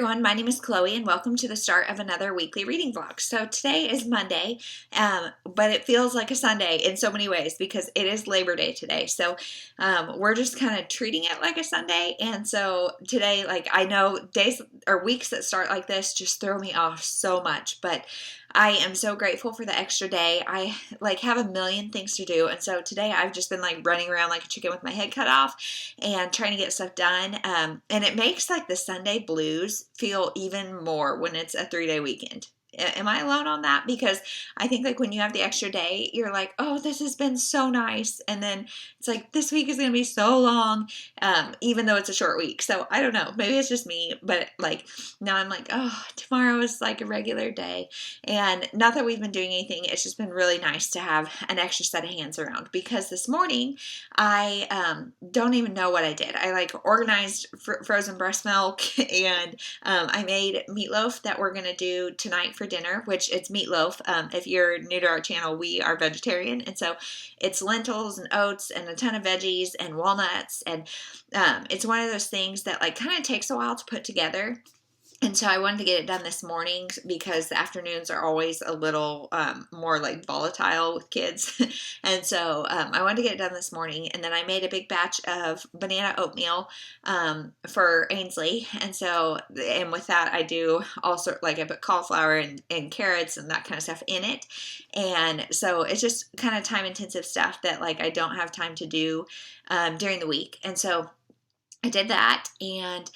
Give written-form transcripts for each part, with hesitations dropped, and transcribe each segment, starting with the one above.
everyone, my name is Chloe and welcome to the start of another weekly reading vlog. So today is Monday, but it feels like a Sunday in so many ways because it is Labor Day today. So we're just kind of treating it like a Sunday, and so today, I know days or weeks that start like this just throw me off so much, but I am so grateful for the extra day. I have a million things to do, and so today I've just been running around like a chicken with my head cut off and trying to get stuff done, and it makes the Sunday blues feel even more when it's a 3-day weekend. Am I alone on that? Because I think when you have the extra day, you're like, oh, this has been so nice. And then it's this week is going to be so long, even though it's a short week. So I don't know. Maybe it's just me. But now I'm oh, tomorrow is a regular day. And not that we've been doing anything. It's just been really nice to have an extra set of hands around. Because this morning, I don't even know what I did. I organized frozen breast milk and I made meatloaf that we're going to do tonight for dinner, which it's meatloaf. If you're new to our channel, we are vegetarian, and so it's lentils and oats and a ton of veggies and walnuts, and it's one of those things that kind of takes a while to put together. And so I wanted to get it done this morning because the afternoons are always a little more volatile with kids. And so I wanted to get it done this morning. And then I made a big batch of banana oatmeal for Ainsley. And so, and with that, I do also, I put cauliflower and carrots and that kind of stuff in it. And so it's just kind of time intensive stuff that I don't have time to do during the week. And so I did that and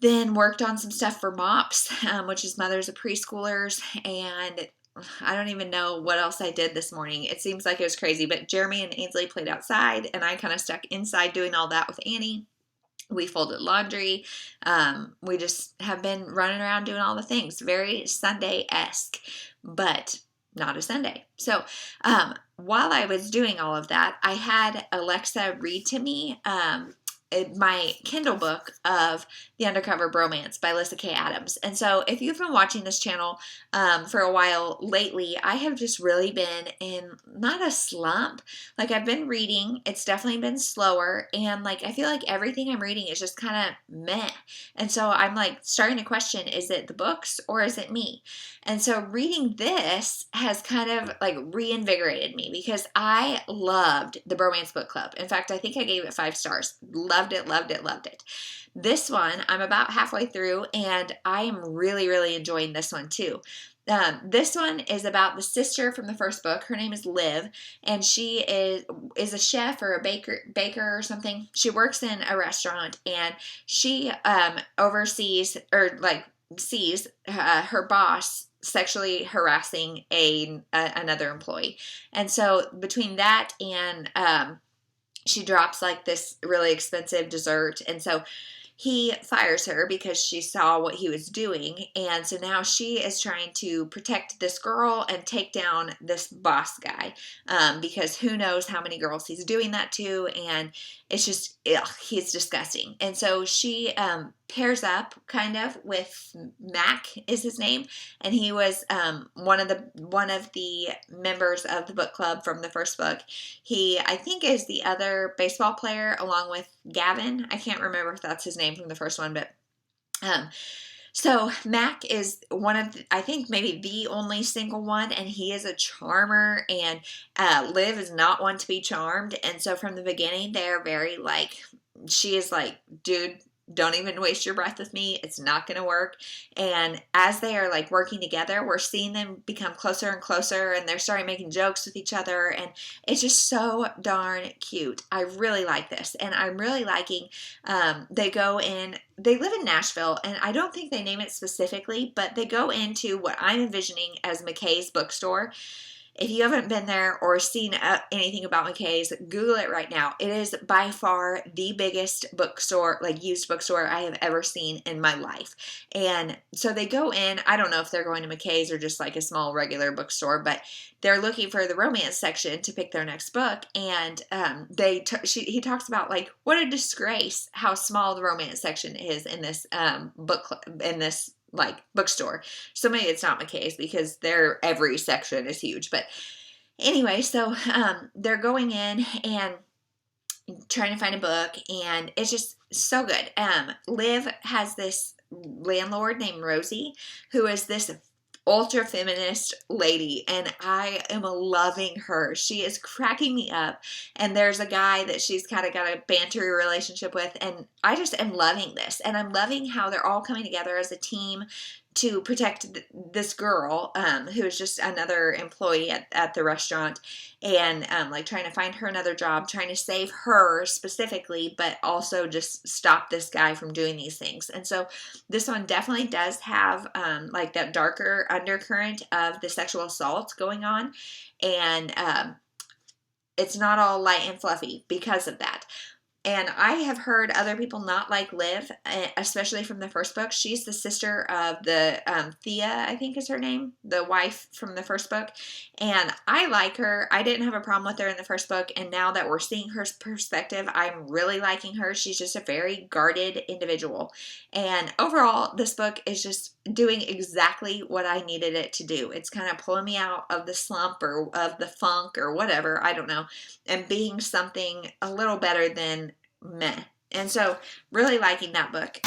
then worked on some stuff for MOPS, which is Mothers of Preschoolers, and I don't even know what else I did this morning. It seems like it was crazy, but Jeremy and Ainsley played outside, and I kind of stuck inside doing all that with Annie. We folded laundry. We just have been running around doing all the things. Very Sunday-esque, but not a Sunday. So while I was doing all of that, I had Alexa read to me my Kindle book of The Undercover Bromance by Lyssa Kay Adams. And so if you've been watching this channel for a while lately, I have just really been in not a slump. I've been reading, it's definitely been slower, and I feel like everything I'm reading is just kind of meh. And so I'm starting to question, is it the books or is it me? And so reading this has kind of reinvigorated me because I loved the Bromance Book Club. In fact, I think I gave it 5 stars. Loved it, loved it, loved it. This one, I'm about halfway through, and I am really, really enjoying this one too. This one is about the sister from the first book. Her name is Liv, and she is a chef or a baker or something. She works in a restaurant, and she oversees or sees her boss sexually harassing another employee. And so between that and she drops this really expensive dessert, and so he fires her because she saw what he was doing, and so now she is trying to protect this girl and take down this boss guy because who knows how many girls he's doing that to, and it's just, he's disgusting. And so she pairs up kind of with Mac is his name, and he was one of the members of the book club from the first book. He, I think, is the other baseball player along with Gavin. I can't remember if that's his name from the first one, but so Mac is one of, I think maybe the only single one, and he is a charmer, and Liv is not one to be charmed. And so from the beginning, they're very she is dude, don't even waste your breath with me. It's not going to work. And as they are working together, we're seeing them become closer and closer, and they're starting making jokes with each other. And it's just so darn cute. I really like this. And I'm really liking, they live in Nashville, and I don't think they name it specifically, but they go into what I'm envisioning as McKay's bookstore. If you haven't been there or seen anything about McKay's, Google it right now. It is by far the biggest bookstore, used bookstore I have ever seen in my life. And so they go in, I don't know if they're going to McKay's or just a small regular bookstore, but they're looking for the romance section to pick their next book. And he talks about what a disgrace how small the romance section is in this bookstore. So maybe it's not McKay's because every section is huge. But anyway, so they're going in and trying to find a book, and it's just so good. Liv has this landlord named Rosie, who is this ultra feminist lady, and I am loving her. She is cracking me up, and there's a guy that she's kind of got a bantery relationship with, and I just am loving this, and I'm loving how they're all coming together as a team to protect this girl, who is just another employee at the restaurant, and like trying to find her another job, trying to save her specifically, but also just stop this guy from doing these things. And so this one definitely does have like that darker undercurrent of the sexual assault going on, and it's not all light and fluffy because of that. And I have heard other people not like Liv, especially from the first book. She's the sister of the Thea, I think is her name, the wife from the first book. And I like her. I didn't have a problem with her in the first book. And now that we're seeing her perspective, I'm really liking her. She's just a very guarded individual. And overall, this book is just doing exactly what I needed it to do. It's kind of pulling me out of the slump or of the funk or whatever, I don't know, and being something a little better than meh. And so really liking that book.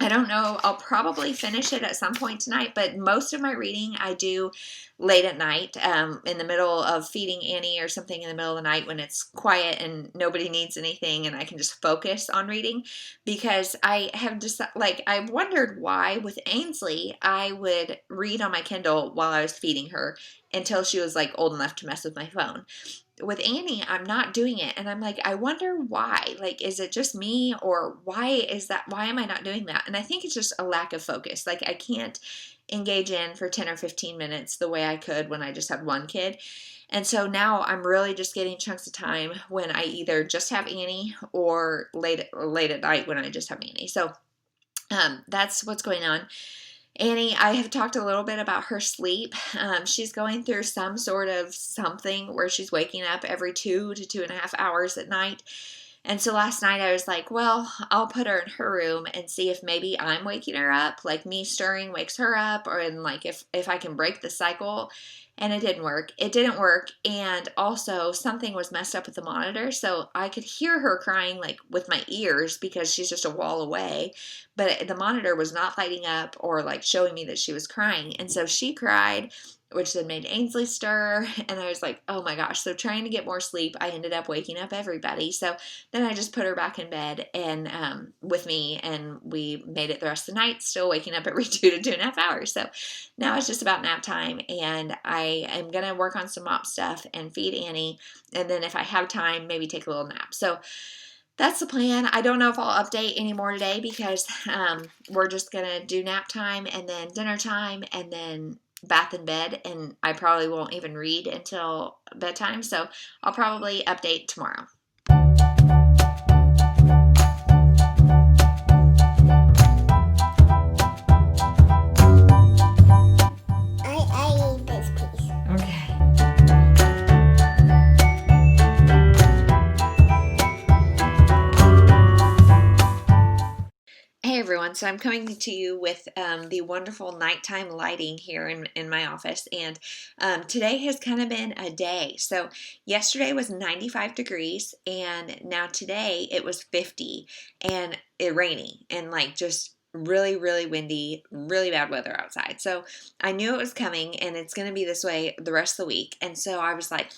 I don't know, I'll probably finish it at some point tonight, but most of my reading I do late at night, in the middle of feeding Annie or something in the middle of the night when it's quiet and nobody needs anything and I can just focus on reading, because I have just, like, I wondered why with Ainsley I would read on my Kindle while I was feeding her until she was like old enough to mess with my phone. With Annie, I'm not doing it. And I'm like, I wonder why. Like, is it just me, or why is that? Why am I not doing that? And I think it's just a lack of focus. Like, I can't engage in for 10 or 15 minutes the way I could when I just had one kid. And so now I'm really just getting chunks of time when I either just have Annie or late at night when I just have Annie. So that's what's going on. Annie, I have talked a little bit about her sleep. She's going through some sort of something where she's waking up every 2 to 2.5 hours at night. And so last night I was like, well, I'll put her in her room and see if maybe I'm waking her up, like me stirring wakes her up, or in like if I can break the cycle. And it didn't work. It didn't work. And also something was messed up with the monitor. So I could hear her crying like with my ears because she's just a wall away. But the monitor was not lighting up or like showing me that she was crying. And so she cried, which then made Ainsley stir. And I was like, oh my gosh. So trying to get more sleep, I ended up waking up everybody. So then I just put her back in bed and with me, and we made it the rest of the night, still waking up every 2 to 2.5 hours. So now it's just about nap time, and I am going to work on some mop stuff and feed Annie. And then if I have time, maybe take a little nap. So that's the plan. I don't know if I'll update any more today because we're just going to do nap time and then dinner time and then bath and bed, and I probably won't even read until bedtime, so I'll probably update tomorrow. I need this piece. Okay. Hey everyone, so I'm coming to you with the wonderful nighttime lighting here in my office, and today has kind of been a day. So yesterday was 95 degrees, and now today it was 50, and it rainy, and like just really, really windy, really bad weather outside. So I knew it was coming, and it's going to be this way the rest of the week. And so I was like,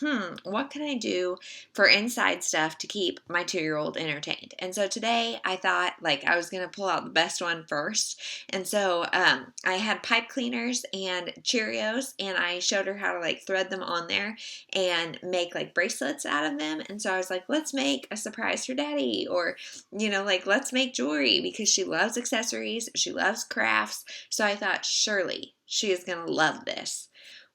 what can I do for inside stuff to keep my 2-year-old entertained? And so today I thought like I was going to pull out the best one first. And so I had pipe cleaners and Cheerios, and I showed her how to like thread them on there and make like bracelets out of them. And so I was like, let's make a surprise for daddy, or, you know, like let's make jewelry, because she loves accessories. She loves crafts. So I thought, surely she is going to love this.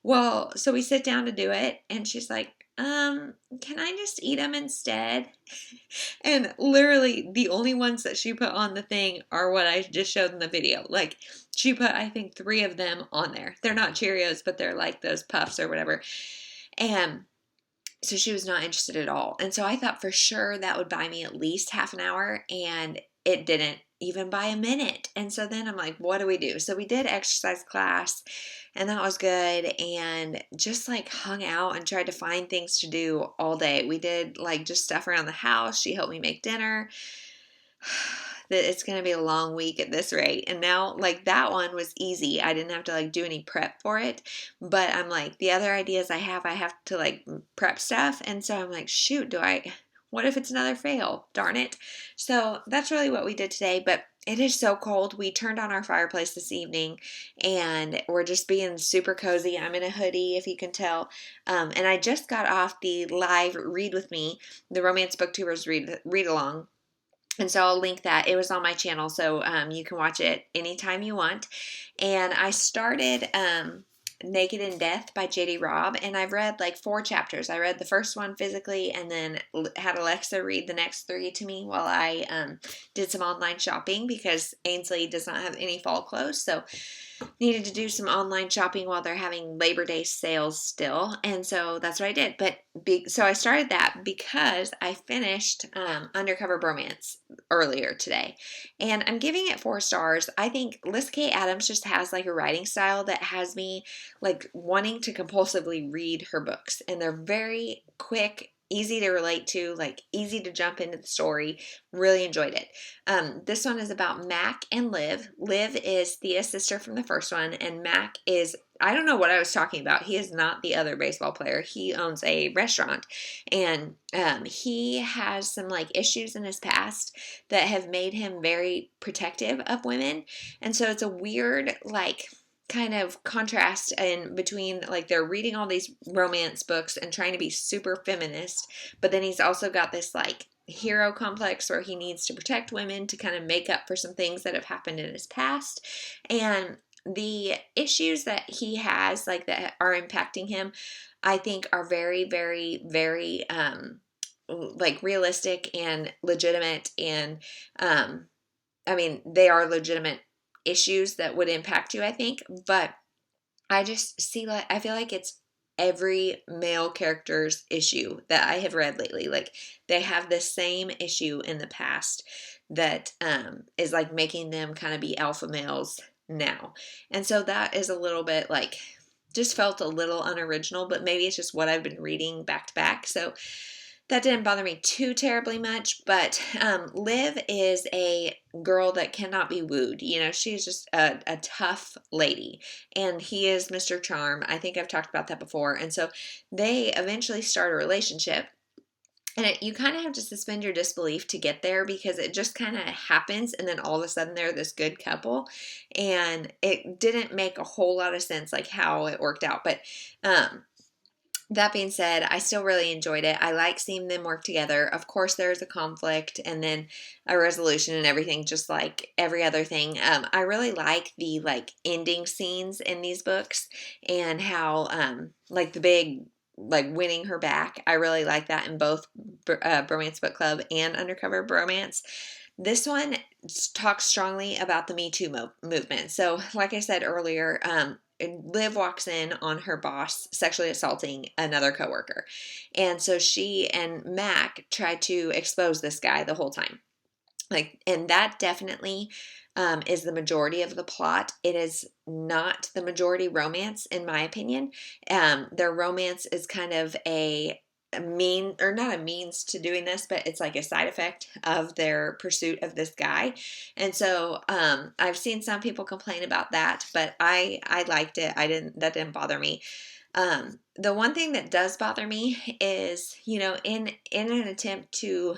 Well, so we sit down to do it, and she's like, can I just eat them instead? And literally the only ones that she put on the thing are what I just showed in the video. Like, she put, I think, 3 of them on there. They're not Cheerios, but they're like those puffs or whatever. And so she was not interested at all. And so I thought for sure that would buy me at least half an hour, and it didn't even by a minute. And so then I'm like, what do we do? So we did exercise class, and that was good, and just like hung out and tried to find things to do all day. We did like just stuff around the house. She helped me make dinner. that it's going to be a long week at this rate. And now, like, that one was easy. I didn't have to, like, do any prep for it. But I'm like, the other ideas I have to, like, prep stuff. And so I'm like, shoot, what if it's another fail? Darn it. So that's really what we did today. But it is so cold. We turned on our fireplace this evening and we're just being super cozy. I'm in a hoodie, if you can tell. And I just got off the live Read With Me, the Romance Booktubers read along. And so I'll link that. It was on my channel, so you can watch it anytime you want. And I started Naked in Death by J.D. Robb, and I've read like 4 chapters. I read the first one physically and then had Alexa read the next 3 to me while I did some online shopping because Ainsley does not have any fall clothes, so needed to do some online shopping while they're having Labor Day sales still, and so that's what I did. So I started that because I finished Undercover Bromance earlier today, and I'm giving it 4 stars. I think Liz K. Adams just has like a writing style that has me like wanting to compulsively read her books, and they're very quick, easy to relate to, like easy to jump into the story. Really enjoyed it. This one is about Mac and Liv. Liv is Thea's sister from the first one, and Mac is, I don't know what I was talking about. He is not the other baseball player. He owns a restaurant, and he has some like issues in his past that have made him very protective of women, and so it's a weird like kind of contrast in between, like, they're reading all these romance books and trying to be super feminist, but then he's also got this like hero complex where he needs to protect women to kind of make up for some things that have happened in his past. And the issues that he has, like, that are impacting him, I think are very, very, very like realistic and legitimate, and I mean, they are legitimate issues that would impact you, I think, but I just see, like, I feel like it's every male character's issue that I have read lately. Like, they have the same issue in the past that is like making them kind of be alpha males now. And so that is a little bit like, just felt a little unoriginal, but maybe it's just what I've been reading back to back. So that didn't bother me too terribly much, but Liv is a girl that cannot be wooed. You know, she's just a tough lady, and he is Mr. Charm. I think I've talked about that before. And so they eventually start a relationship, and you kind of have to suspend your disbelief to get there because it just kind of happens, and then all of a sudden they're this good couple, and it didn't make a whole lot of sense, like, how it worked out. But that being said, I still really enjoyed it. I like seeing them work together. Of course, there's a conflict and then a resolution and everything, just like every other thing. I really like the like ending scenes in these books, and how like the big like winning her back. I really like that in both Bromance Book Club and Undercover Bromance. This one talks strongly about the Me Too movement. So, like I said earlier, Liv walks in on her boss sexually assaulting another coworker. And so she and Mac try to expose this guy the whole time. Like, and that definitely is the majority of the plot. It is not the majority romance, in my opinion. Their romance is kind of a not a means to doing this, but it's like a side effect of their pursuit of this guy. And so I've seen some people complain about that, but I liked it. That didn't bother me. The one thing that does bother me is, you know, in an attempt to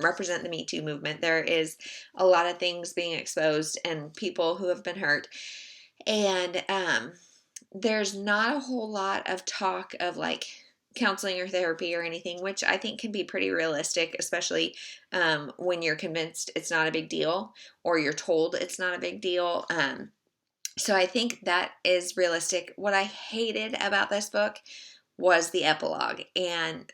represent the Me Too movement, there is a lot of things being exposed and people who have been hurt. And there's not a whole lot of talk of like counseling or therapy or anything, which I think can be pretty realistic, especially when you're convinced it's not a big deal, or you're told it's not a big deal. So I think that is realistic. What I hated about this book was the epilogue, and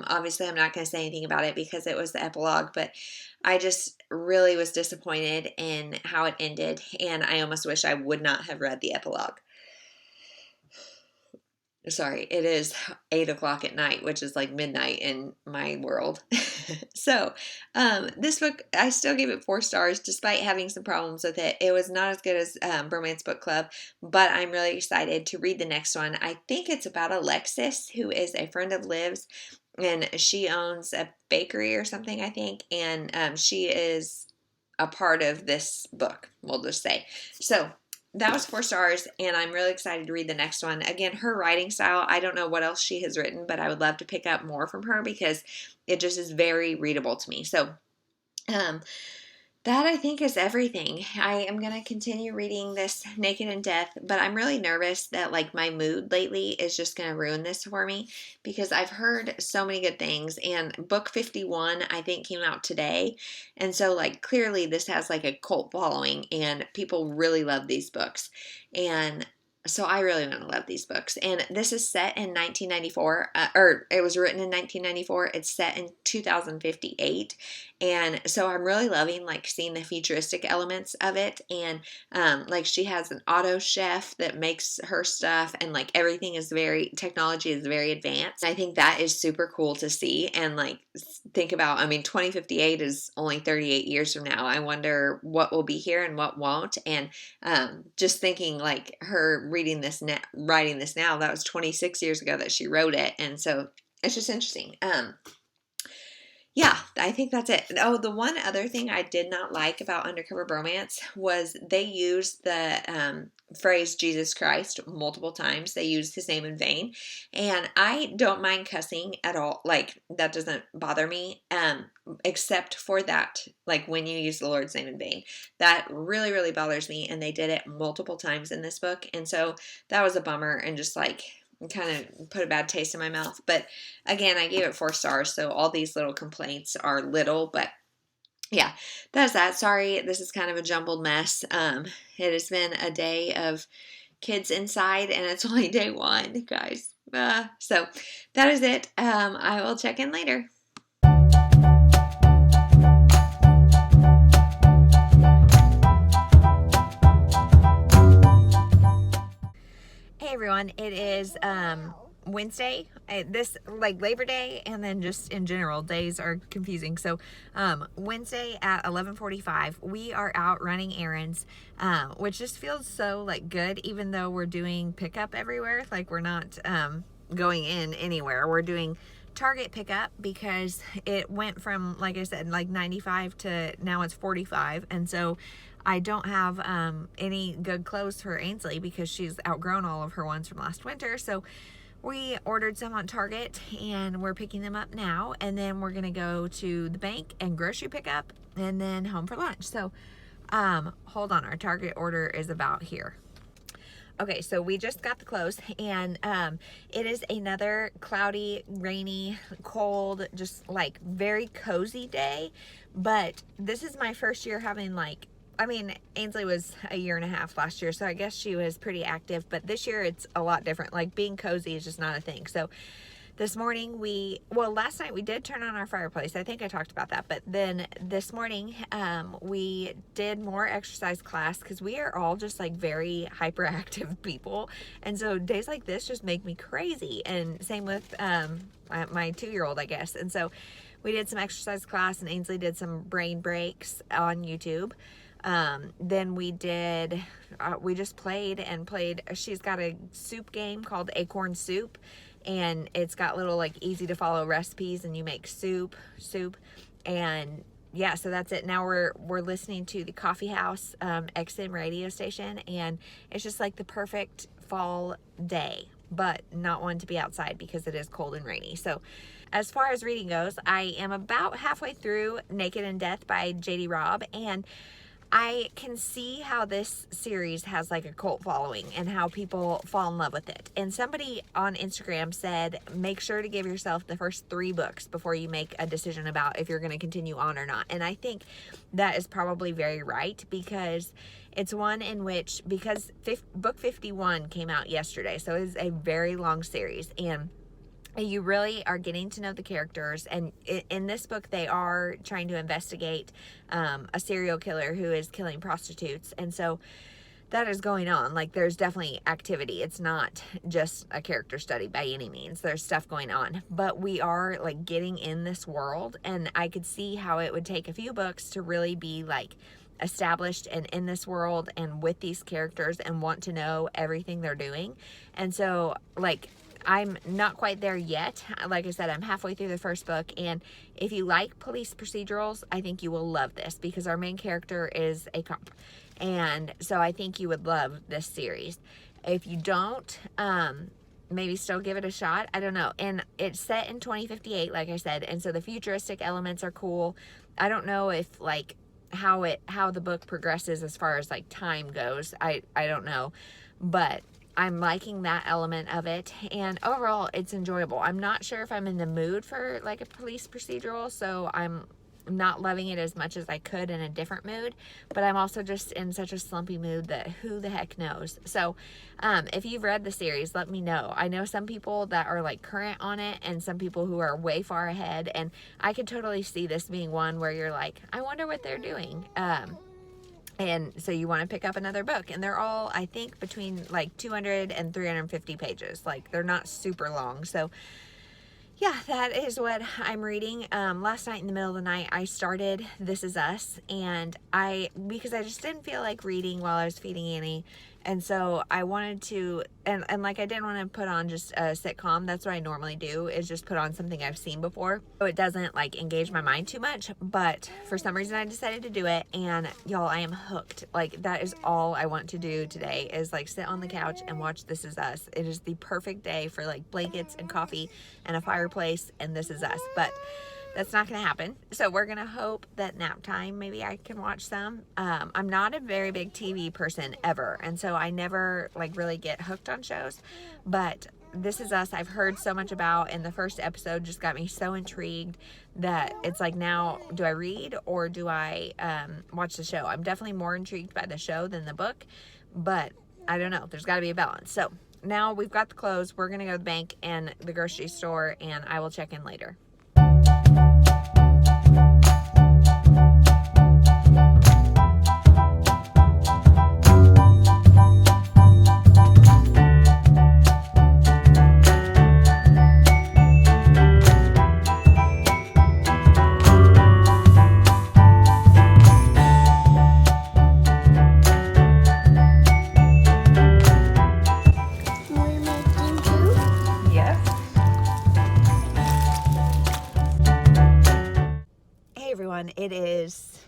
obviously I'm not going to say anything about it because it was the epilogue, but I just really was disappointed in how it ended, and I almost wish I would not have read the epilogue. Sorry, it is 8 o'clock at night, which is like midnight in my world. So, this book, I still give it 4 stars, despite having some problems with it. It was not as good as Bromance Book Club, but I'm really excited to read the next one. I think it's about Alexis, who is a friend of Liv's, and she owns a bakery or something, I think, and she is a part of this book, we'll just say. So that was 4 stars, and I'm really excited to read the next one. Again, her writing style, I don't know what else she has written, but I would love to pick up more from her because it just is very readable to me. So that I think is everything. I am going to continue reading this Naked in Death, but I'm really nervous that like my mood lately is just going to ruin this for me because I've heard so many good things, and book 51 I think came out today. And so like clearly this has like a cult following and people really love these books. And so I really want to love these books. And this is set in 1994, or it was written in 1994. It's set in 2058. And so I'm really loving like seeing the futuristic elements of it. And like she has an auto chef that makes her stuff, and like everything is technology is very advanced. I think that is super cool to see. And like think about, I mean, 2058 is only 38 years from now. I wonder what will be here and what won't. And just thinking like her writing this now, that was 26 years ago that she wrote it. And so it's just interesting. Yeah, I think that's it. Oh, the one other thing I did not like about Undercover Bromance was they used the phrase Jesus Christ multiple times. They used his name in vain. And I don't mind cussing at all. Like, that doesn't bother me, except for that, like when you use the Lord's name in vain. That really, really bothers me. And they did it multiple times in this book. And so that was a bummer and just like kind of put a bad taste in my mouth. But again, I gave it 4 stars, so all these little complaints are little, but yeah, that's that. Sorry, this is kind of a jumbled mess. It has been a day of kids inside, and it's only day 1, guys. So that is it. I will check in later. Hey everyone, it is Wednesday. This like Labor Day, and then just in general days are confusing. So Wednesday at 11:45 we are out running errands, which just feels so like good, even though we're doing pickup everywhere. Like we're not going in anywhere. We're doing Target pickup because it went from, like I said, like 95 to now it's 45, and so I don't have any good clothes for Ainsley because she's outgrown all of her ones from last winter. So we ordered some on Target and we're picking them up now, and then we're gonna go to the bank and grocery pickup and then home for lunch. So hold on, our Target order is about here. Okay, so we just got the clothes, and it is another cloudy, rainy, cold, just like very cozy day. But this is my first year having like, I mean, Ainsley was a year and a half last year, so I guess she was pretty active, but this year it's a lot different. Like being cozy is just not a thing. So this morning last night we did turn on our fireplace. I think I talked about that. But then this morning we did more exercise class because we are all just like very hyperactive people. And so days like this just make me crazy. And same with my 2-year-old, I guess. And so we did some exercise class, and Ainsley did some brain breaks on YouTube. Then we just played. She's got a soup game called Acorn Soup, and it's got little like easy to follow recipes, and you make soup, and yeah, so that's it. Now we're listening to the Coffee House XM radio station, and it's just like the perfect fall day, but not one to be outside because it is cold and rainy. So as far as reading goes, I am about halfway through Naked in Death by J.D. Robb, and I can see how this series has like a cult following and how people fall in love with it. And somebody on Instagram said, make sure to give yourself the first 3 books before you make a decision about if you're going to continue on or not. And I think that is probably very right, because it's one in which, because book 51 came out yesterday, so it is a very long series, and you really are getting to know the characters. And in this book, they are trying to investigate a serial killer who is killing prostitutes. And so that is going on. Like, there's definitely activity. It's not just a character study by any means. There's stuff going on. But we are, like, getting in this world. And I could see how it would take a few books to really be, like, established and in this world and with these characters and want to know everything they're doing. And so, like, I'm not quite there yet. Like I said, I'm halfway through the first book, and if you like police procedurals, I think you will love this, because our main character is a cop, and so I think you would love this series. If you don't, maybe still give it a shot. I don't know. And it's set in 2058, like I said, and so the futuristic elements are cool. I don't know if like how the book progresses as far as like time goes. I don't know, but I'm liking that element of it, and overall it's enjoyable. I'm not sure if I'm in the mood for like a police procedural, so I'm not loving it as much as I could in a different mood, but I'm also just in such a slumpy mood that who the heck knows. So if you've read the series, let me know. I know some people that are like current on it and some people who are way far ahead, and I could totally see this being one where you're like, I wonder what they're doing. And so you want to pick up another book, and they're all, I think, between like 200 and 350 pages. Like, they're not super long. So yeah, that is what I'm reading. Last night in the middle of the night, I started This Is Us, and because I just didn't feel like reading while I was feeding Annie, and so I wanted to, and like I didn't want to put on just a sitcom. That's what I normally do, is just put on something I've seen before, so it doesn't like engage my mind too much. But for some reason I decided to do it, and y'all, I am hooked. Like, that is all I want to do today, is like sit on the couch and watch This Is Us. It is the perfect day for like blankets and coffee and a fireplace and This Is Us, but that's not going to happen. So we're going to hope that nap time, maybe I can watch some. I'm not a very big TV person ever, and so I never like really get hooked on shows, but This Is Us I've heard so much about, and the first episode just got me so intrigued that it's like, now do I read or do I watch the show? I'm definitely more intrigued by the show than the book, but I don't know. There's got to be a balance. So now we've got the clothes. We're going to go to the bank and the grocery store, and I will check in later. It is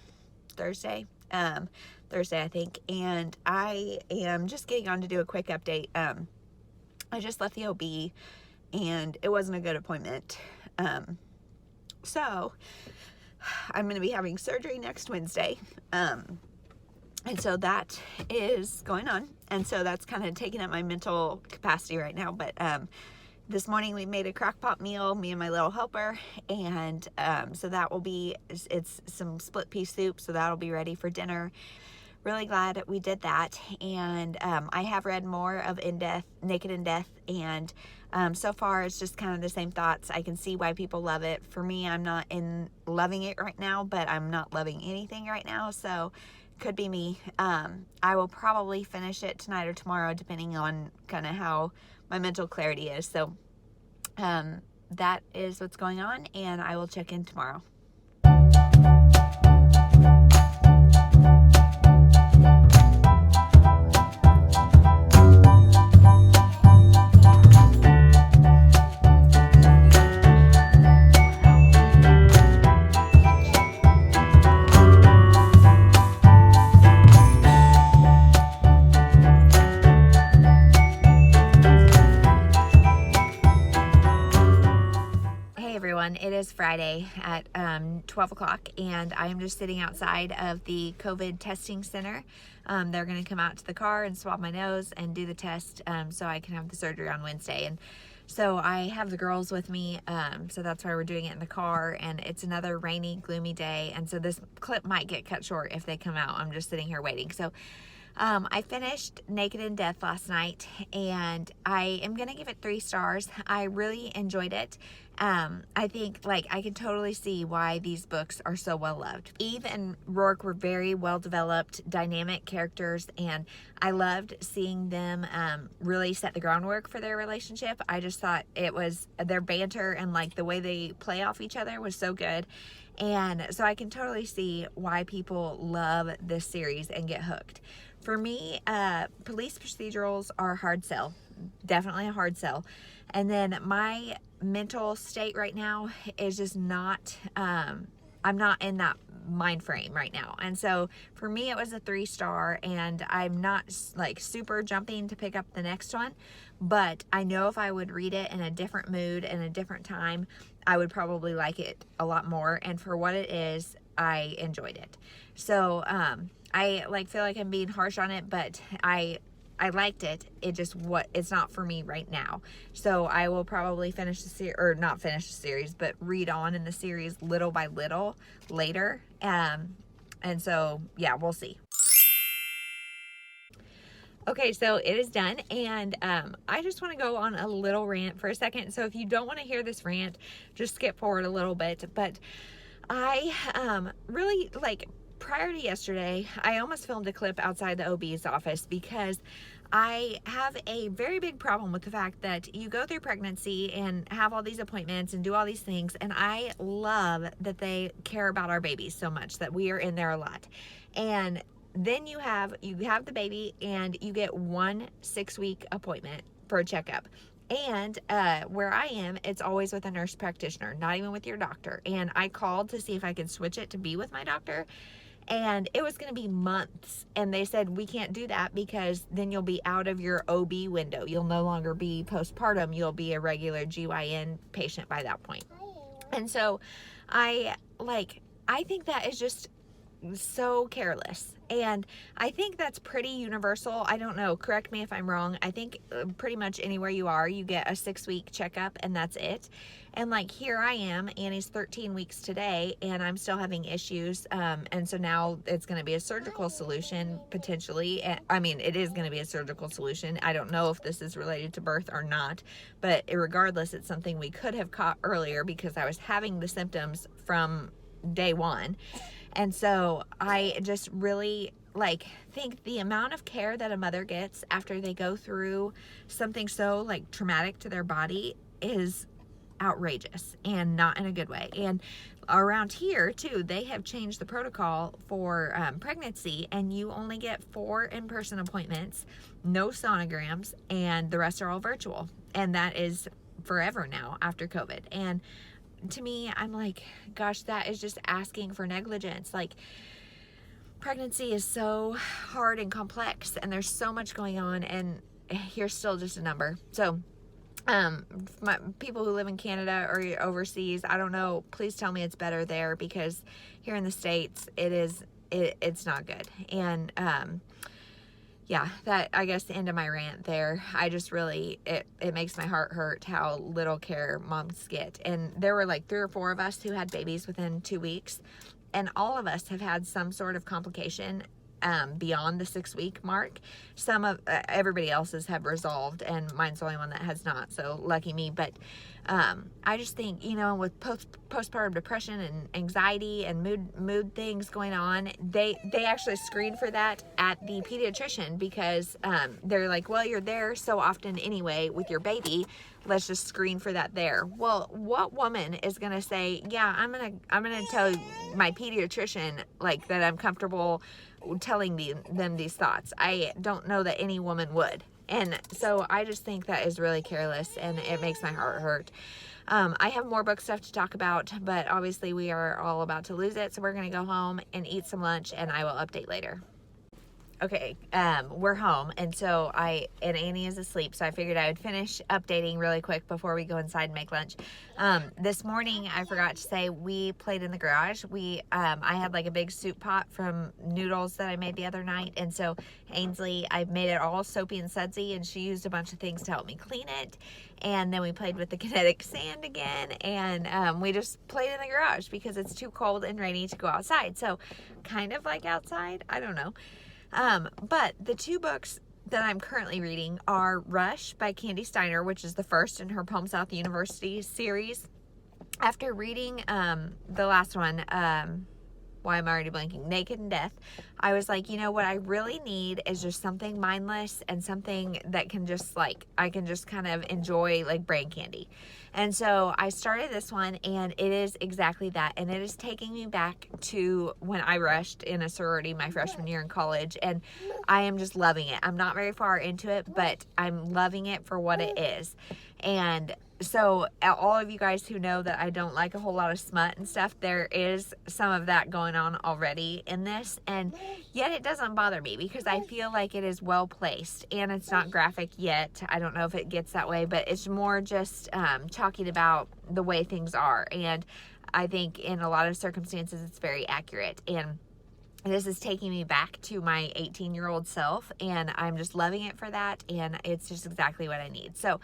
Thursday, I think, and I am just getting on to do a quick update. I just left the OB, and it wasn't a good appointment. So I'm going to be having surgery next Wednesday, and so that is going on, and so that's kind of taking up my mental capacity right now. But this morning we made a crock pot meal, me and my little helper, and so that will be, it's some split pea soup, so that'll be ready for dinner. Really glad we did that. And I have read more of Naked in Death, and so far it's just kind of the same thoughts. I can see why people love it. For me, I'm not loving it right now, but I'm not loving anything right now, so could be me. I will probably finish it tonight or tomorrow, depending on kind of how my mental clarity is. So that is what's going on, and I will check in tomorrow. It is Friday at 12 o'clock, and I am just sitting outside of the COVID testing center. They're going to come out to the car and swab my nose and do the test, so I can have the surgery on Wednesday. And so I have the girls with me, so that's why we're doing it in the car, and it's another rainy, gloomy day, and so this clip might get cut short if they come out. I'm just sitting here waiting. So I finished Naked in Death last night, and I am going to give it 3 stars. I really enjoyed it. I think, like, I can totally see why these books are so well loved. Eve and Rourke were very well developed, dynamic characters, and I loved seeing them really set the groundwork for their relationship. I just thought it was, their banter and like the way they play off each other was so good. And so I can totally see why people love this series and get hooked. For me, police procedurals are a hard sell. Definitely a hard sell. And then my mental state right now is just not, I'm not in that mind frame right now. And so for me, it was a 3-star, and I'm not like super jumping to pick up the next one, but I know if I would read it in a different mood and a different time, I would probably like it a lot more. And for what it is, I enjoyed it. So I like feel like I'm being harsh on it, but I liked it. It's not for me right now. So I will probably finish the series, or not finish the series, but read on in the series little by little later. And so yeah, we'll see. Okay, so it is done, and I just want to go on a little rant for a second. So if you don't want to hear this rant, just skip forward a little bit. But I really, like, prior to yesterday, I almost filmed a clip outside the OB's office because I have a very big problem with the fact that you go through pregnancy and have all these appointments and do all these things, and I love that they care about our babies so much, that we are in there a lot. And then you have the baby, and you get 1 6-week appointment for a checkup. And where I am, it's always with a nurse practitioner, not even with your doctor. And I called to see if I could switch it to be with my doctor, and it was going to be months. And they said, we can't do that because then you'll be out of your OB window. You'll no longer be postpartum. You'll be a regular GYN patient by that point. And so I think that is just so careless. And I think that's pretty universal. I don't know, correct me if I'm wrong. I think pretty much anywhere you are, you get a 6-week checkup and that's it. And like, here I am, Annie's 13 weeks today, and I'm still having issues. And so now it's going to be a surgical solution potentially. I mean, it is going to be a surgical solution. I don't know if this is related to birth or not, but regardless, it's something we could have caught earlier because I was having the symptoms from day one. And so I just really think the amount of care that a mother gets after they go through something so like traumatic to their body is outrageous, and not in a good way. And around here too, they have changed the protocol for pregnancy, and you only get 4 in-person appointments, no sonograms, and the rest are all virtual. And that is forever now after COVID. And to me, I'm like, gosh, that is just asking for negligence. Like, pregnancy is so hard and complex, and there's so much going on, and you're still just a number. So people who live in Canada or overseas, I don't know, please tell me it's better there, because here in the States it's not good. And yeah, that, I guess, the end of my rant there. I just really, it makes my heart hurt how little care moms get. And there were like 3 or 4 of us who had babies within 2 weeks, and all of us have had some sort of complication beyond the 6-week mark. Some of everybody else's have resolved, and mine's the only one that has not, so lucky me. But I just think, with postpartum depression and anxiety and mood things going on, they actually screen for that at the pediatrician, because they're like, well, you're there so often anyway with your baby, let's just screen for that there. Well, what woman is gonna say, yeah, I'm gonna tell my pediatrician like that I'm comfortable telling them these thoughts? I don't know that any woman would. And so I just think that is really careless, and it makes my heart hurt. I have more book stuff to talk about, but obviously we are all about to lose it, so we're going to go home and eat some lunch, and I will update later. Okay, we're home, and so Annie is asleep, so I figured I would finish updating really quick before we go inside and make lunch. This morning, I forgot to say, we played in the garage. I had like a big soup pot from noodles that I made the other night, and so Ainsley, I made it all soapy and sudsy, and she used a bunch of things to help me clean it. And then we played with the kinetic sand again, and we just played in the garage because it's too cold and rainy to go outside. So kind of like outside, I don't know. But the 2 books that I'm currently reading are Rush by Candy Steiner, which is the first in her Palm South University series. After reading the last one, why am I already blanking? Naked and Death, I was like, what I really need is just something mindless and something that can just I can just kind of enjoy, like brain candy. And so I started this one, and it is exactly that. And it is taking me back to when I rushed in a sorority my freshman year in college. And I am just loving it. I'm not very far into it, but I'm loving it for what it is. And so all of you guys who know that I don't like a whole lot of smut and stuff, there is some of that going on already in this, and yet it doesn't bother me because I feel like it is well placed, and it's not graphic yet. I don't know if it gets that way, but it's more just talking about the way things are, and I think in a lot of circumstances it's very accurate. And this is taking me back to my 18-year-old self, and I'm just loving it for that, and it's just exactly what I need. So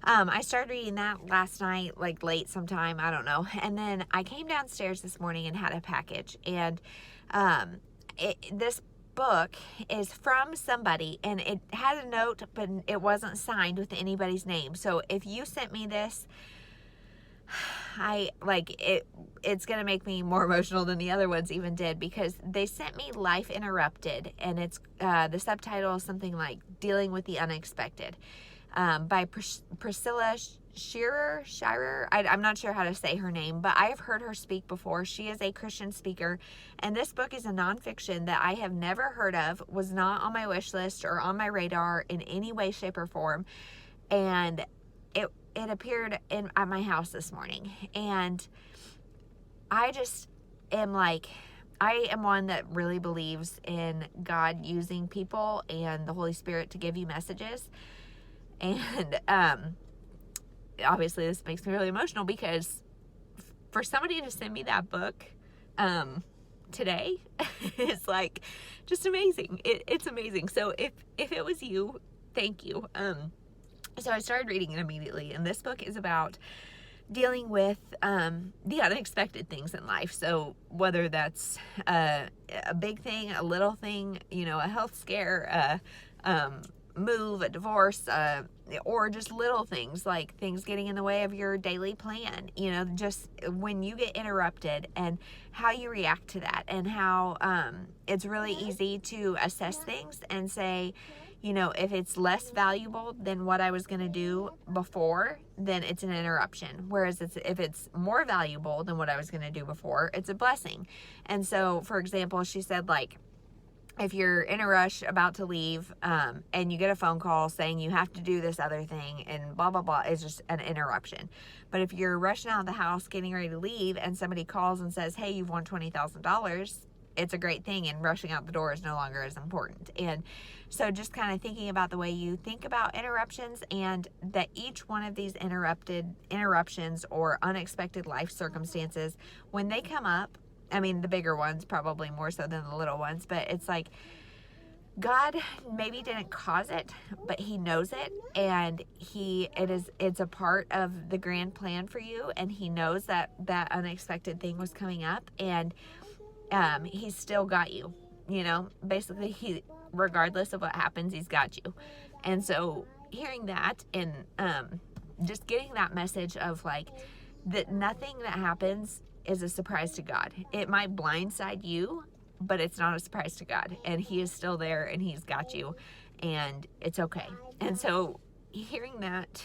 I started reading that last night, like late sometime, I don't know. And then I came downstairs this morning and had a package. And this book is from somebody, and it had a note, but it wasn't signed with anybody's name. So if you sent me this, it's going to make me more emotional than the other ones even did, because they sent me Life Interrupted, and it's the subtitle is something like Dealing with the Unexpected. By Priscilla Shirer. I'm not sure how to say her name, but I have heard her speak before. She is a Christian speaker, and this book is a nonfiction that I have never heard of, was not on my wish list or on my radar in any way, shape, or form, and it appeared at my house this morning, and I just am like, I am one that really believes in God using people and the Holy Spirit to give you messages. And obviously this makes me really emotional, because for somebody to send me that book today is like just amazing. It's amazing. So if it was you, thank you. So I started reading it immediately, and this book is about dealing with the unexpected things in life. So whether that's a big thing, a little thing, a health scare, move, a divorce, or just little things like things getting in the way of your daily plan, just when you get interrupted, and how you react to that, and how it's really easy to assess things and say, if it's less valuable than what I was going to do before, then it's an interruption. Whereas if it's more valuable than what I was going to do before, it's a blessing. And so, for example, she said, like, if you're in a rush about to leave, and you get a phone call saying you have to do this other thing and blah, blah, blah, it's just an interruption. But if you're rushing out of the house, getting ready to leave, and somebody calls and says, hey, you've won $20,000, it's a great thing, and rushing out the door is no longer as important. And so just kind of thinking about the way you think about interruptions, and that each one of these interruptions or unexpected life circumstances, when they come up, I mean, the bigger ones probably more so than the little ones, but it's like God maybe didn't cause it, but he knows it, and it's a part of the grand plan for you, and he knows that unexpected thing was coming up, and he's still got you, basically regardless of what happens, he's got you. And so hearing that, and just getting that message of like, that nothing that happens is a surprise to God. It might blindside you, but it's not a surprise to God, and he is still there, and he's got you, and it's okay. And so hearing that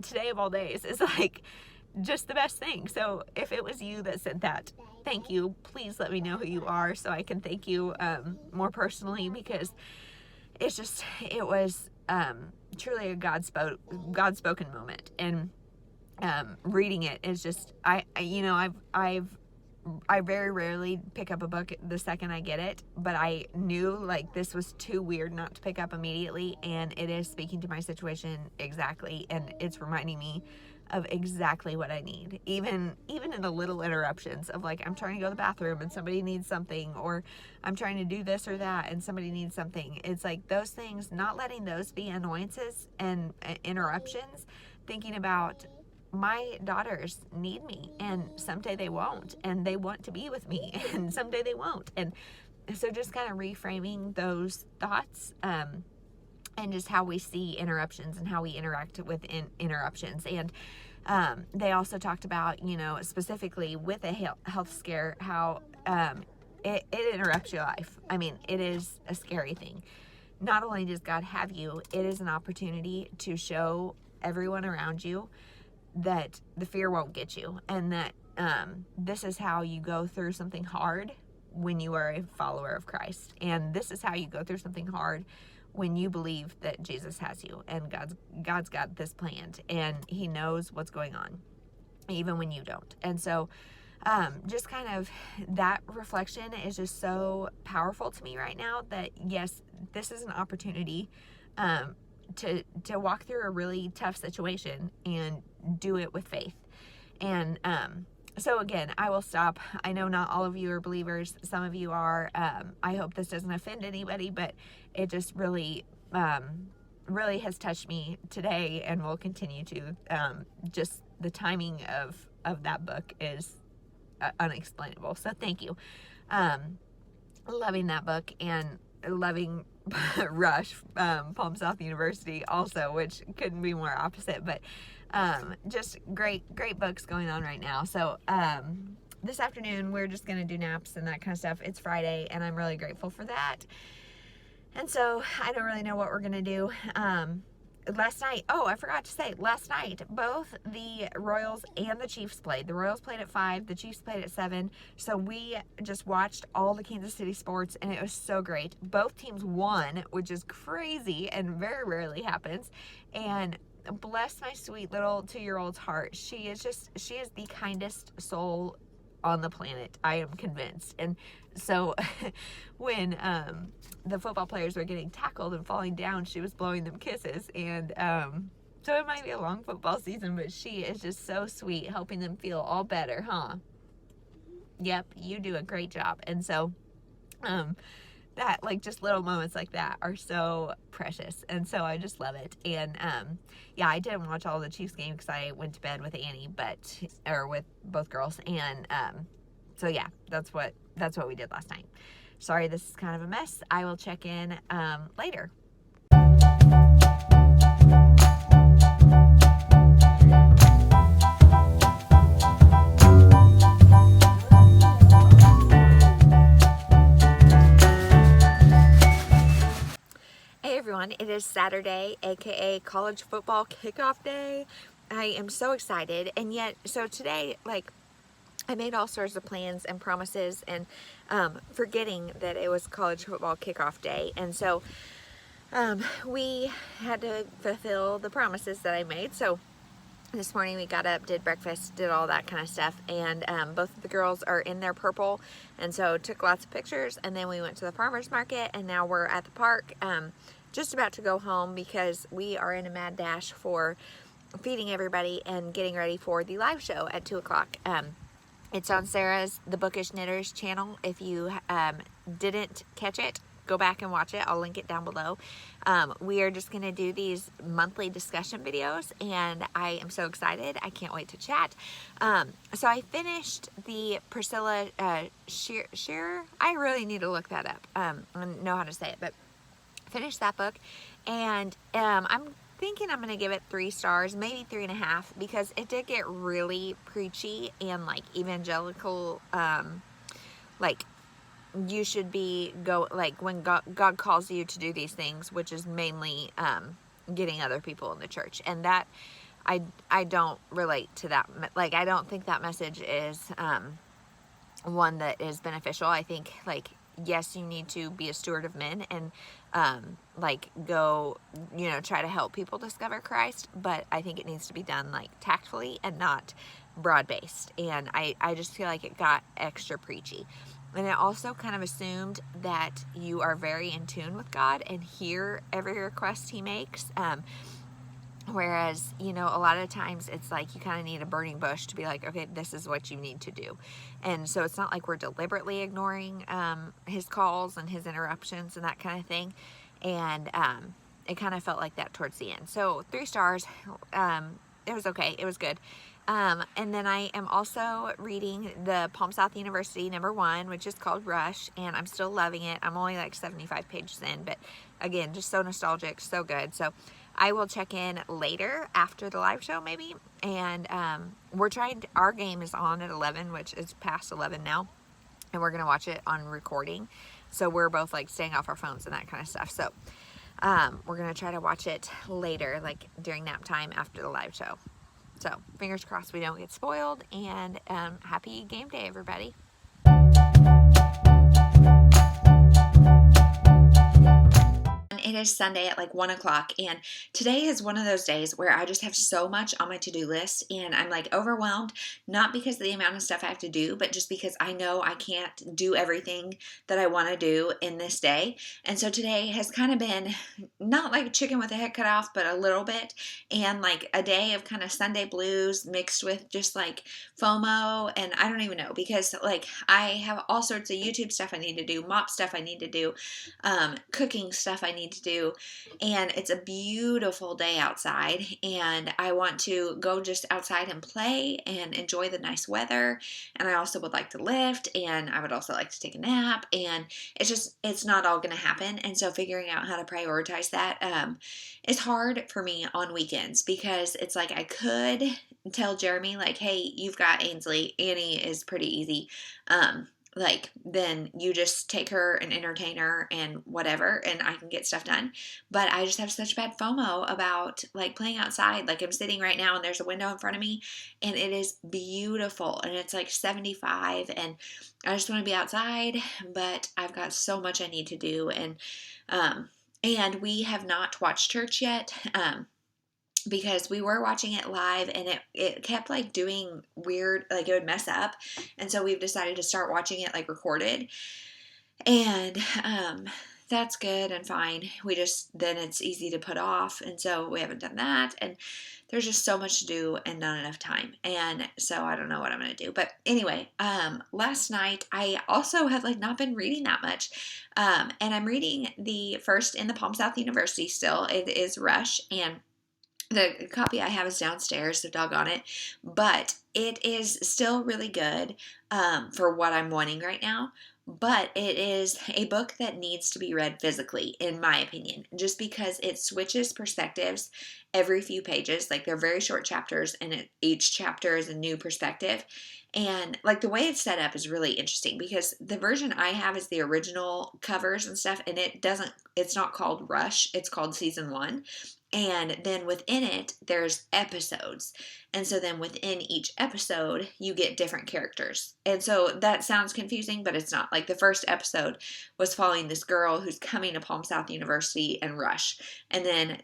today of all days is like just the best thing. So if it was you that said that, thank you. Please let me know who you are so I can thank you more personally, because it was truly a God spoken moment. And reading it is just, I very rarely pick up a book the second I get it, but I knew like this was too weird not to pick up immediately, and it is speaking to my situation exactly, and it's reminding me of exactly what I need, even in the little interruptions of like, I'm trying to go to the bathroom and somebody needs something, or I'm trying to do this or that and somebody needs something. It's like those things, not letting those be annoyances and interruptions, thinking about my daughters need me, and someday they won't, and they want to be with me, and someday they won't. And so just kind of reframing those thoughts, and just how we see interruptions and how we interact with interruptions. And they also talked about, specifically with a health scare, how it interrupts your life. I mean, it is a scary thing. Not only does God have you, it is an opportunity to show everyone around you that the fear won't get you, and that this is how you go through something hard when you are a follower of Christ. And this is how you go through something hard when you believe that Jesus has you, and God's got this planned, and he knows what's going on even when you don't. And so just kind of that reflection is just so powerful to me right now, that yes, this is an opportunity to walk through a really tough situation and do it with faith. And so again, I will stop. I know not all of you are believers. Some of you are. I hope this doesn't offend anybody, but it just really has touched me today, and will continue to. Just the timing of that book is unexplainable. So thank you. Loving that book, and loving Rush, Palm South University also, which couldn't be more opposite, but just great books going on right now. So this afternoon we're just gonna do naps and that kind of stuff. It's Friday, and I'm really grateful for that. And so I don't really know what we're gonna do. Last night, I forgot to say, last night both the Royals and the Chiefs played. The Royals played at 5, the Chiefs played at 7. So we just watched all the Kansas City sports, and it was so great. Both teams won, which is crazy and very rarely happens. And bless my sweet little 2-year-old's heart. She is the kindest soul on the planet, I am convinced. And so when the football players were getting tackled and falling down, she was blowing them kisses. And so it might be a long football season, but she is just so sweet, helping them feel all better, huh? Yep, you do a great job. And so that, like, just little moments like that are so precious, and so I just love it. And yeah, I didn't watch all the Chiefs game because I went to bed with Annie, or with both girls. And so yeah, that's what we did last night. Sorry, this is kind of a mess. I will check in later. Hey everyone, it is Saturday, aka college football kickoff day. I am so excited, and yet, so today, like, I made all sorts of plans and promises, and forgetting that it was college football kickoff day. And so we had to fulfill the promises that I made. So this morning we got up, did breakfast, did all that kind of stuff, and both of the girls are in their purple, and so took lots of pictures. And then we went to the farmer's market, and now we're at the park, just about to go home because we are in a mad dash for feeding everybody and getting ready for the live show at 2 o'clock. It's on Sarah's The Bookish Knitters channel. If you didn't catch it, go back and watch it. I'll link it down below. We are just going to do these monthly discussion videos, and I am so excited. I can't wait to chat. So I finished the Priscilla Shearer. I really need to look that up. I don't know how to say it, but finished that book, and I'm thinking I'm gonna give it 3 stars, maybe 3.5, because it did get really preachy and like evangelical, like you should be when God calls you to do these things, which is mainly getting other people in the church, and that I don't relate to that. Like, I don't think that message is one that is beneficial. I think, like, yes, you need to be a steward of men and go, try to help people discover Christ, but I think it needs to be done like tactfully and not broad-based. And I just feel like it got extra preachy. And it also kind of assumed that you are very in tune with God and hear every request he makes. Whereas, a lot of times it's like you kind of need a burning bush to be like, okay, this is what you need to do. And so it's not like we're deliberately ignoring his calls and his interruptions and that kind of thing. And it kind of felt like that towards the end. So 3 stars. It was okay. It was good. And then I am also reading the Palm South University #1, which is called Rush, and I'm still loving it. I'm only like 75 pages in, but again, just so nostalgic, so good. So I will check in later after the live show maybe, and our game is on at 11, which is past 11 now, and we're going to watch it on recording. So we're both like staying off our phones and that kind of stuff. So we're going to try to watch it later, like during nap time after the live show. So fingers crossed we don't get spoiled, and happy game day, everybody. It is Sunday at like 1 o'clock, and today is one of those days where I just have so much on my to-do list, and I'm like overwhelmed, not because of the amount of stuff I have to do, but just because I know I can't do everything that I want to do in this day. And so today has kind of been not like a chicken with a head cut off, but a little bit, and like a day of kind of Sunday blues mixed with just like FOMO, and I don't even know, because like I have all sorts of YouTube stuff I need to do, mop stuff I need to do, cooking stuff I need to do, and it's a beautiful day outside, and I want to go just outside and play and enjoy the nice weather, and I also would like to lift, and I would also like to take a nap, and it's not all going to happen. And so figuring out how to prioritize that is hard for me on weekends, because it's like I could tell Jeremy like, hey, you've got Ainsley, Annie is pretty easy, like, then you just take her and entertain her and whatever, and I can get stuff done. But I just have such bad FOMO about like playing outside. Like, I'm sitting right now and there's a window in front of me, and it is beautiful, and it's like 75, and I just want to be outside, but I've got so much I need to do. And we have not watched church yet. Because we were watching it live, and it kept like doing weird, like it would mess up. And so we've decided to start watching it like recorded. And that's good and fine. Then it's easy to put off. And so we haven't done that. And there's just so much to do and not enough time. And so I don't know what I'm going to do. But anyway, last night I also have like not been reading that much. And I'm reading the first in the Palm South University still. It is Rush, and the copy I have is downstairs, so doggone it. But it is still really good for what I'm wanting right now. But it is a book that needs to be read physically, in my opinion, just because it switches perspectives every few pages. Like, they're very short chapters, and each chapter is a new perspective. And like the way it's set up is really interesting, because the version I have is the original covers and stuff, and it's not called Rush, it's called Season 1. And then within it, there's episodes. And so then within each episode, you get different characters. And so that sounds confusing, but it's not. Like, the first episode was following this girl who's coming to Palm South University and Rush. And then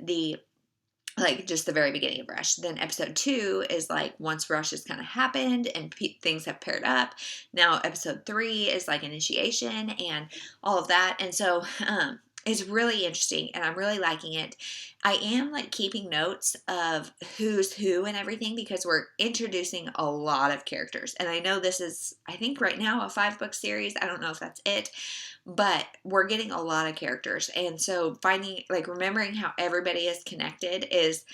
just the very beginning of Rush. Then episode 2 is like once Rush has kind of happened and things have paired up. Now episode 3 is like initiation and all of that. And so it's really interesting, and I'm really liking it. I am like keeping notes of who's who and everything, because we're introducing a lot of characters. And I know this is, I think right now, a 5-book series. I don't know if that's it, but we're getting a lot of characters. And so remembering how everybody is connected is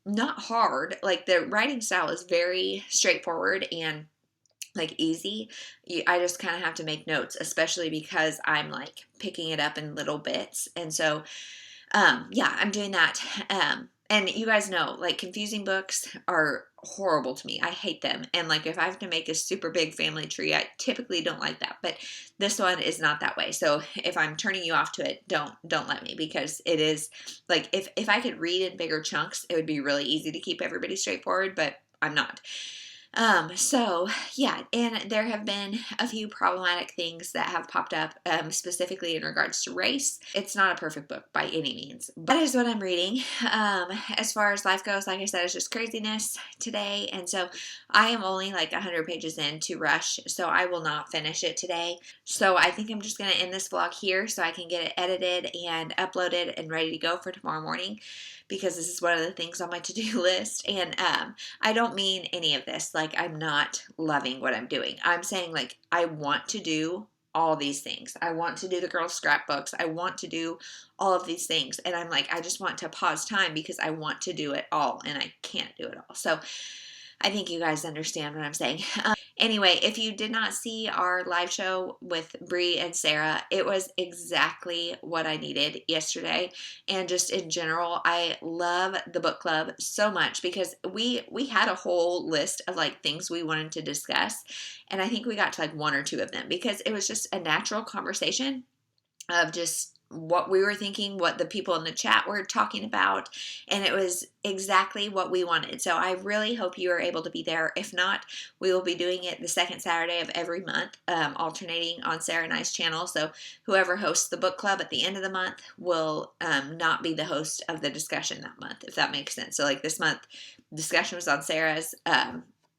not hard. Like, the writing style is very straightforward and like easy. I just kind of have to make notes, especially because I'm like picking it up in little bits. And so, I'm doing that. And you guys know, like, confusing books are horrible to me. I hate them. And like, if I have to make a super big family tree, I typically don't like that. But this one is not that way. So if I'm turning you off to it, don't let me, because it is like, if I could read in bigger chunks, it would be really easy to keep everybody straightforward, but I'm not. So yeah, and there have been a few problematic things that have popped up, specifically in regards to race. It's not a perfect book by any means, but that is what I'm reading. As far as life goes, like I said, it's just craziness today. And so I am only like 100 pages into Rush, so I will not finish it today. So I think I'm just going to end this vlog here so I can get it edited and uploaded and ready to go for tomorrow morning, because this is one of the things on my to-do list. And I don't mean any of this like I'm not loving what I'm doing. I'm saying like I want to do all these things. I want to do the girls' scrapbooks. I want to do all of these things. And I'm like, I just want to pause time because I want to do it all, and I can't do it all. So I think you guys understand what I'm saying. Anyway, if you did not see our live show with Bree and Sarah, it was exactly what I needed yesterday. And just in general, I love the book club so much, because we had a whole list of like things we wanted to discuss. And I think we got to like 1 or 2 of them, because it was just a natural conversation of just what we were thinking, what the people in the chat were talking about, and it was exactly what we wanted. So I really hope you are able to be there. If not, we will be doing it the second Saturday of every month, alternating on Sarah and I's channel. So whoever hosts the book club at the end of the month will not be the host of the discussion that month, if that makes sense. So like this month, discussion was on Sarah's,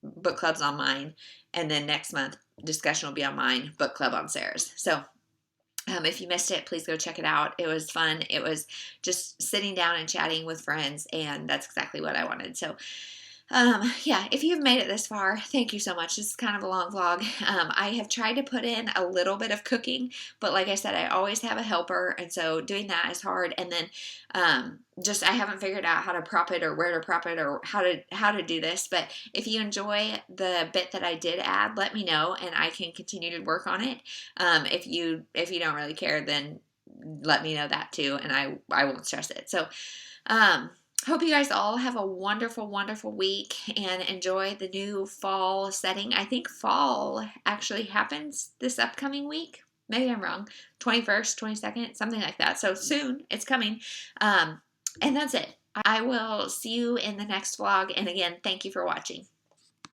book club's on mine, and then next month, discussion will be on mine, book club on Sarah's. So if you missed it, please go check it out. It was fun. It was just sitting down and chatting with friends, and that's exactly what I wanted. So yeah, if you've made it this far, thank you so much. This is kind of a long vlog. I have tried to put in a little bit of cooking, but like I said, I always have a helper, and so doing that is hard. And then just I haven't figured out how to prop it or where to prop it or how to do this. But if you enjoy the bit that I did add, let me know, and I can continue to work on it. If you don't really care, then let me know that too, and I won't stress it. So hope you guys all have a wonderful, wonderful week and enjoy the new fall setting. I think fall actually happens this upcoming week. Maybe I'm wrong. 21st, 22nd, something like that. So soon, it's coming. And that's it. I will see you in the next vlog. And again, thank you for watching.